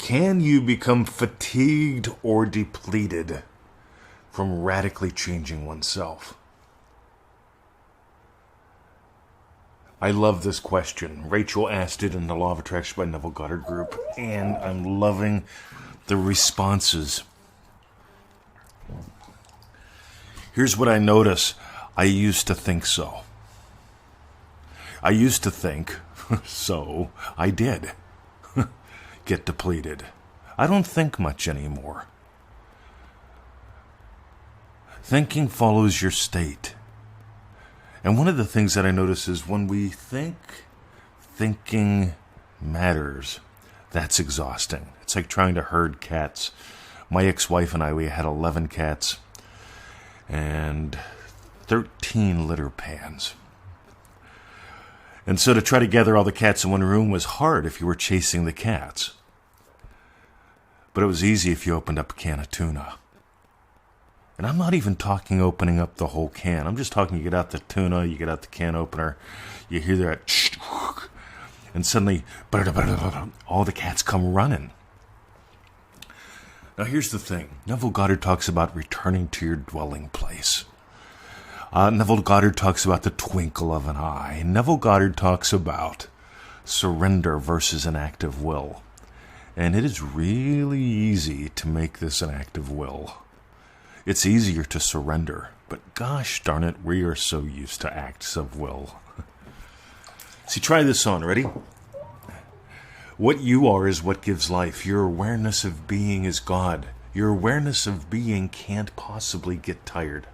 Can you become fatigued or depleted from radically changing oneself? I love this question. Rachel asked it in the Law of Attraction by Neville Goddard group, and I'm loving the responses. Here's what I notice. I used to think so. I used to think, so I did get depleted. I don't think much anymore. Thinking follows your state. And one of the things that I notice is when we think, thinking matters. That's exhausting. It's like trying to herd cats. My ex-wife and I, we had 11 cats and 13 litter pans. And so to try to gather all the cats in one room was hard if you were chasing the cats. But it was easy if you opened up a can of tuna. And I'm not even talking opening up the whole can. I'm just talking you get out the tuna, you get out the can opener, you hear that, and suddenly, all the cats come running. Now here's the thing. Neville Goddard talks about returning to your dwelling place. Neville Goddard talks about the twinkle of an eye. Neville Goddard talks about surrender versus an act of will. And it is really easy to make this an act of will. It's easier to surrender, but gosh darn it, we are so used to acts of will. See, try this on. Ready? What you are is what gives life. Your awareness of being is God. Your awareness of being can't possibly get tired.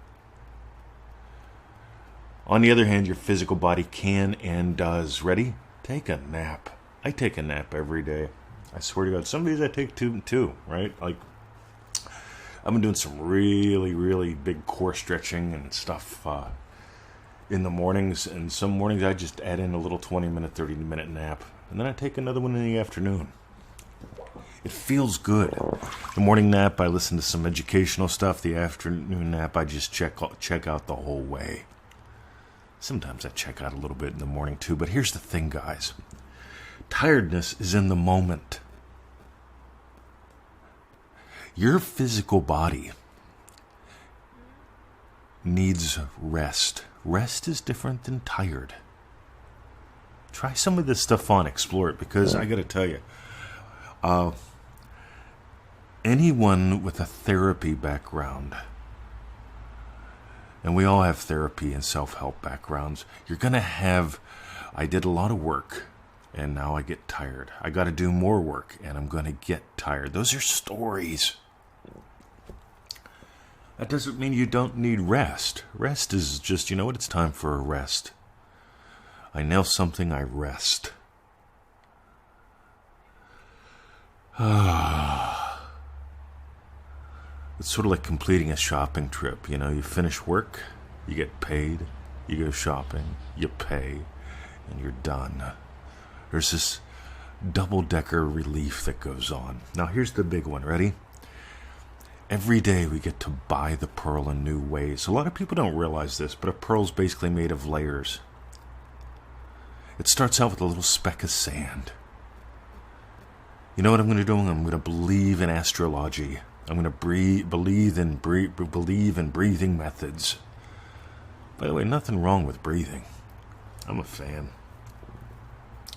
On the other hand, your physical body can and does. Ready? Take a nap. I take a nap every day. I swear to God. Some days I take two, right? Like, I've been doing some really, really big core stretching and stuff in the mornings. And some mornings I just add in a little 20-minute, 30-minute nap. And then I take another one in the afternoon. It feels good. The morning nap, I listen to some educational stuff. The afternoon nap, I just check out the whole way. Sometimes I check out a little bit in the morning too. But here's the thing, guys. Tiredness is in the moment. Your physical body needs rest. Rest is different than tired. Try some of this stuff on, explore it, because I got to tell you, anyone with a therapy background, and we all have therapy and self-help backgrounds, you're going to have, I did a lot of work, and now I get tired. I got to do more work, and I'm going to get tired. Those are stories. That doesn't mean you don't need rest. Rest is just, you know what, it's time for a rest. I nail something, I rest. It's sort of like completing a shopping trip. You know, you finish work, you get paid, you go shopping, you pay, and you're done. There's this double-decker relief that goes on. Now here's the big one. Ready? Every day we get to buy the pearl in new ways. A lot of people don't realize this, but a pearl's basically made of layers. It starts out with a little speck of sand. You know what I'm going to do? I'm going to believe in astrology. I'm going to believe in breathing methods. By the way, nothing wrong with breathing. I'm a fan.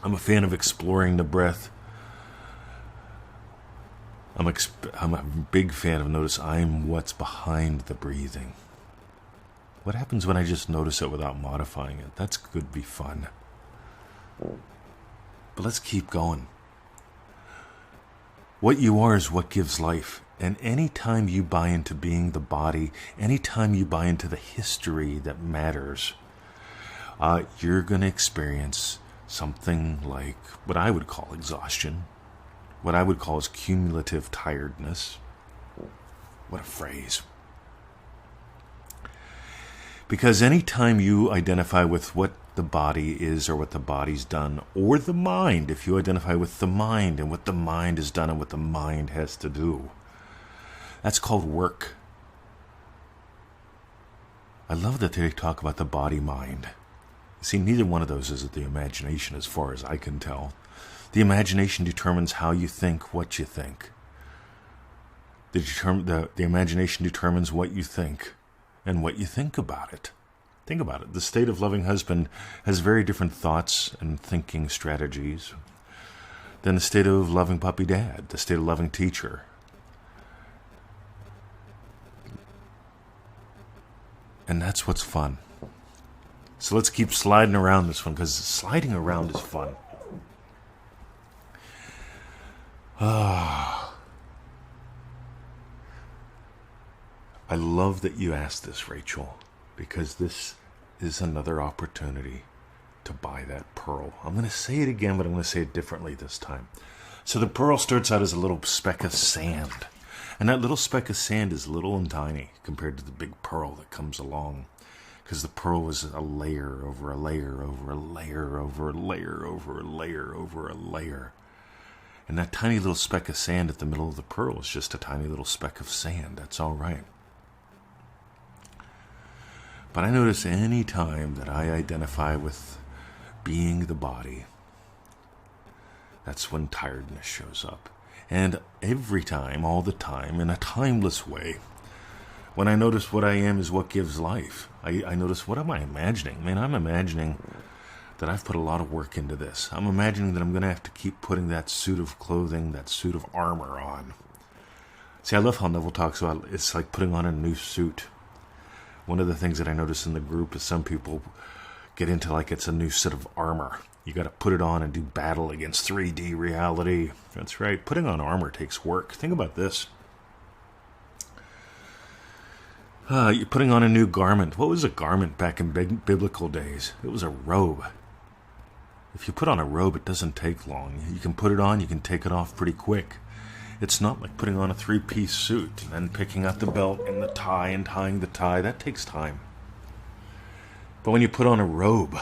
I'm a fan of exploring the breath. I'm a big fan of notice I'm what's behind the breathing. What happens when I just notice it without modifying it? That's could be fun. But let's keep going. What you are is what gives life. And anytime you buy into being the body, anytime you buy into the history that matters, you're going to experience something like what I would call exhaustion, what I would call is cumulative tiredness. What a phrase. Because anytime you identify with what the body is or what the body's done, or the mind, if you identify with the mind and what the mind has done and what the mind has to do, that's called work. I love that they talk about the body-mind. See, neither one of those is the imagination as far as I can tell. The imagination determines how you think, what you think. The imagination determines what you think and what you think about it. Think about it. The state of loving husband has very different thoughts and thinking strategies than the state of loving puppy dad, the state of loving teacher. And that's what's fun. So let's keep sliding around this one, because sliding around is fun. I love that you asked this, Rachel, because this is another opportunity to buy that pearl. I'm going to say it again, but I'm going to say it differently this time. So the pearl starts out as a little speck of sand. And that little speck of sand is little and tiny compared to the big pearl that comes along. Because the pearl is a layer over a layer over a layer over a layer over a layer over a layer. And that tiny little speck of sand at the middle of the pearl is just a tiny little speck of sand. That's all right. But I notice any time that I identify with being the body, that's when tiredness shows up. And every time, all the time, in a timeless way, when I notice what I am is what gives life, I notice, what am I imagining? Man, I'm imagining that I've put a lot of work into this. I'm imagining that I'm going to have to keep putting that suit of clothing, that suit of armor on. See, I love how Neville talks about it's like putting on a new suit. One of the things that I notice in the group is some people get into like it's a new set of armor. You got to put it on and do battle against 3D reality. That's right. Putting on armor takes work. Think about this. You're putting on a new garment. What was a garment back in biblical days? It was a robe. If you put on a robe, it doesn't take long. You can put it on, you can take it off pretty quick. It's not like putting on a 3-piece suit and then picking out the belt and the tie and tying the tie. That takes time. But when you put on a robe,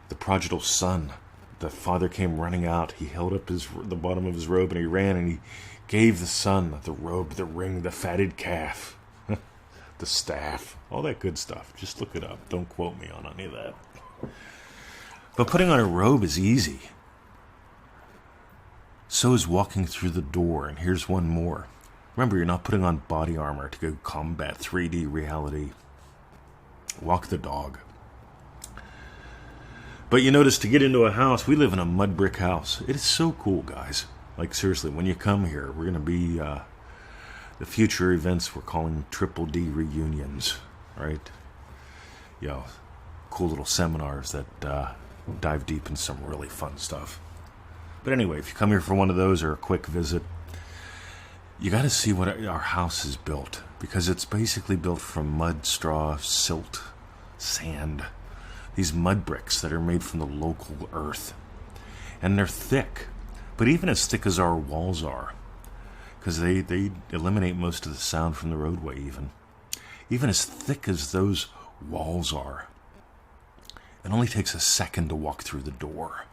the prodigal son, the father came running out. He held up the bottom of his robe and he ran and he gave the son the robe, the ring, the fatted calf, the staff, all that good stuff. Just look it up. Don't quote me on any of that. But putting on a robe is easy. So is walking through the door. And here's one more. Remember, you're not putting on body armor to go combat 3D reality. Walk the dog. But you notice, to get into a house, we live in a mud brick house. It is so cool, guys. Like, seriously, when you come here, we're going to be the future events we're calling Triple D reunions, right? You know, cool little seminars that dive deep in some really fun stuff. But anyway, if you come here for one of those or a quick visit, you got to see what our house is built, because it's basically built from mud, straw, silt, sand. These mud bricks that are made from the local earth. And they're thick, but even as thick as our walls are, because they eliminate most of the sound from the roadway even as thick as those walls are, it only takes a second to walk through the door.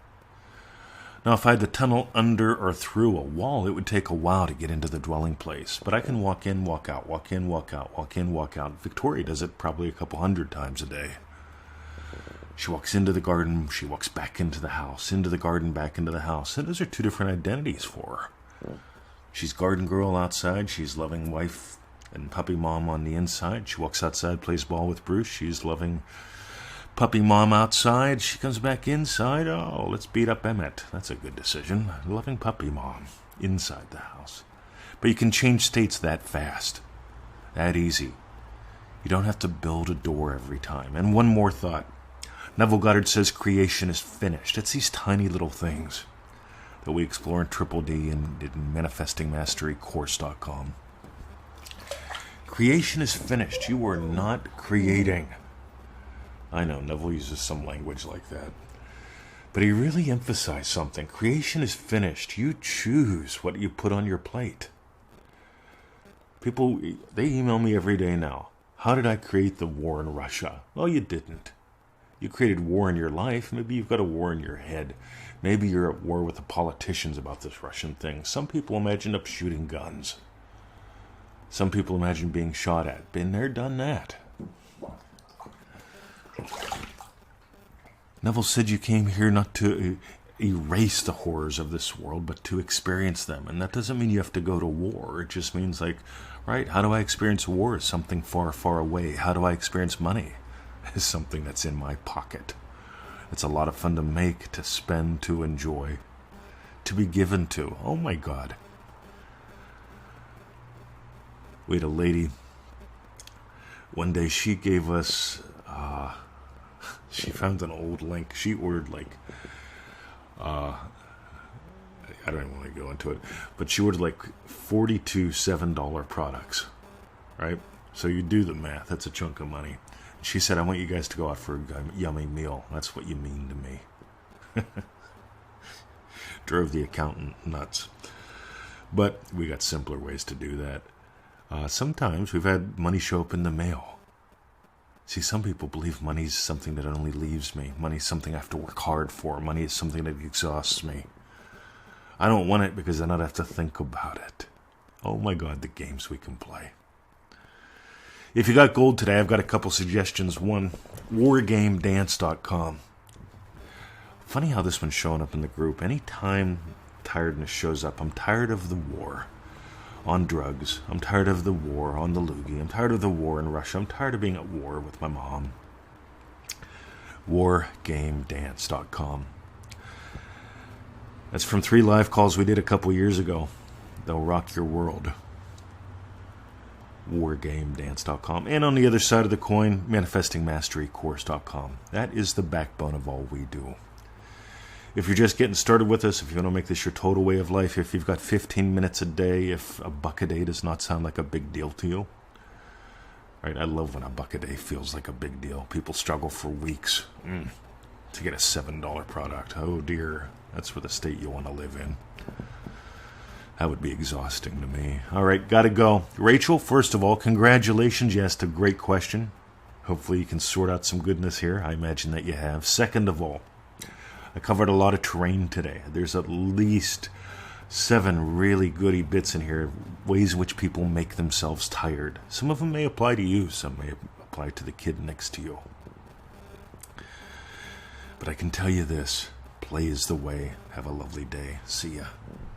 Now, if I had to tunnel under or through a wall, it would take a while to get into the dwelling place. But I can walk in, walk out, walk in, walk out, walk in, walk out. Victoria does it probably a couple hundred times a day. She walks into the garden, she walks back into the house, into the garden, back into the house. And those are two different identities for her. She's garden girl outside, she's loving wife and puppy mom on the inside. She walks outside, plays ball with Bruce, she's loving puppy mom outside. She comes back inside, oh, let's beat up Emmett. That's a good decision. Loving puppy mom inside the house. But you can change states that fast, that easy. You don't have to build a door every time. And one more thought. Neville Goddard says creation is finished. It's these tiny little things that we explore in Triple D and in ManifestingMasteryCourse.com. Creation is finished. You are not creating. I know Neville uses some language like that, but he really emphasized something. Creation is finished. You choose what you put on your plate. People, they email me every day now. How did I create the war in Russia? Well, you didn't. You created war in your life. Maybe you've got a war in your head. Maybe you're at war with the politicians about this Russian thing. Some people imagine up shooting guns. Some people imagine being shot at. Been there, done that. Neville said you came here not to erase the horrors of this world, but to experience them. And that doesn't mean you have to go to war. It just means, like, right, how do I experience war? As something far, far away. How do I experience money? As something that's in my pocket. It's a lot of fun to make, to spend, to enjoy, to be given to. Oh my God. We had a lady, one day she gave us, she found an old link. She ordered like, I don't even want to go into it, but she ordered like 42 $7 products, right? So you do the math, that's a chunk of money. She said, I want you guys to go out for a yummy meal. That's what you mean to me. Drove the accountant nuts. But we got simpler ways to do that. Sometimes we've had money show up in the mail. See, some people believe money's something that only leaves me. Money's something I have to work hard for. Money is something that exhausts me. I don't want it because then I'd have to think about it. Oh my God, the games we can play. If you got gold today, I've got a couple suggestions. One, wargamedance.com. Funny how this one's showing up in the group. Anytime tiredness shows up, I'm tired of the war on drugs. I'm tired of the war on the loogie. I'm tired of the war in Russia. I'm tired of being at war with my mom. wargamedance.com. That's from 3 live calls we did a couple years ago. They'll rock your world. wargamedance.com. And on the other side of the coin, manifestingmasterycourse.com. That is the backbone of all we do. If you're just getting started with us, if you want to make this your total way of life, if you've got 15 minutes a day, if a buck a day does not sound like a big deal to you, right? I love when a buck a day feels like a big deal. People struggle for weeks to get a $7 product. Oh dear, that's for the state you want to live in. That would be exhausting to me. All right, got to go. Rachel, first of all, congratulations. You asked a great question. Hopefully you can sort out some goodness here. I imagine that you have. Second of all, I covered a lot of terrain today. There's at least 7 really goody bits in here, ways in which people make themselves tired. Some of them may apply to you. Some may apply to the kid next to you. But I can tell you this. Play is the way. Have a lovely day. See ya.